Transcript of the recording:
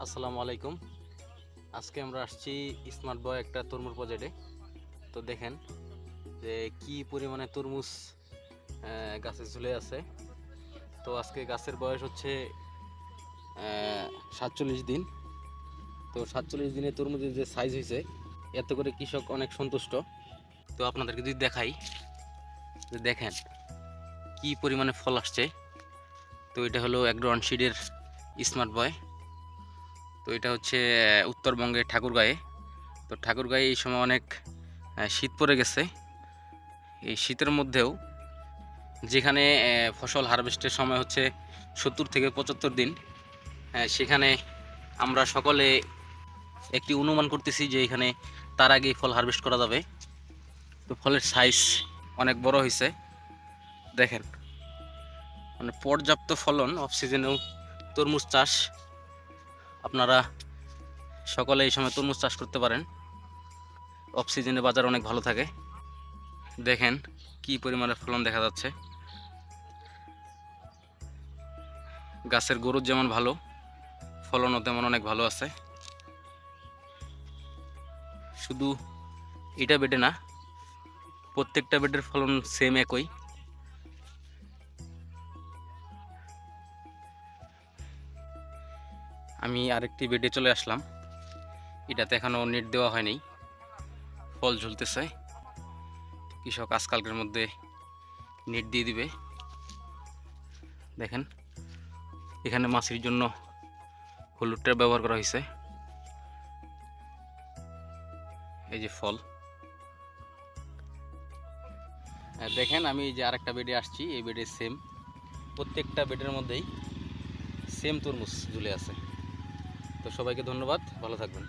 আসসালামু আলাইকুম। আজকে আমরা আসছি স্মার্ট বয় একটা তরমুজ প্রজেক্টে। তো দেখেন যে কি পরিমাণে তরমুজ গাছে ঝুলে আছে। তো আজকে গাছের বয়স হচ্ছে 47 দিন। তো 47 দিনে তরমুজের যে সাইজ হয়েছে, এত করে কৃষক অনেক সন্তুষ্ট। তো আপনাদেরকে যদি দেখাই, যে দেখেন কি পরিমাণে ফল আসছে। তো এটা হলো অ্যাগ্রো সিডের স্মার্ট বয়। তো এটা হচ্ছে উত্তরবঙ্গের ঠাকুরগাঁয়ে। তো ঠাকুরগাঁয়ে এই সময় অনেক শীত পড়ে গেছে। এই শীতের মধ্যেও যেখানে ফসল হারভেস্টের সময় হচ্ছে 70 থেকে 75 দিন, সেখানে আমরা সকলে একটি অনুমান করতেছি যে এখানে তার আগেই ফল হারভেস্ট করা যাবে। তো ফলের সাইজ অনেক বড় হয়েছে। দেখেন, মানে পর্যাপ্ত ফলন। অফ সিজনেও তরমুজ চাষ, আপনারা সকলে এই সময় তরমুজ চাষ করতে পারেন। অফ সিজনে বাজার অনেক ভালো থাকে। দেখেন কি পরিমাণে ফলন দেখা যাচ্ছে। গাছের গ্রোথ যেমন ভালো, ফলনও তেমন অনেক ভালো আছে। শুধু এটা বেডে না, প্রত্যেকটা বেডের ফলন সেম একই। আমি আরেকটি বেডে চলে আসলাম। এটাতে এখনও নেট দেওয়া হয়নি, ফল ঝুলতেছে। কৃষক আজকালকের মধ্যে নেট দিয়ে দিবে। দেখেন, এখানে মাছের জন্য হলুদ ট্যাপ ব্যবহার করা হয়েছে। এই যে ফল দেখেন। আমি এই যে আরেকটা বেডে আসছি, এই বেডে সেম, প্রত্যেকটা বেডের মধ্যেই সেম তরমুজ ঝুলে আছে। তো সবাইকে ধন্যবাদ, ভালো থাকবেন।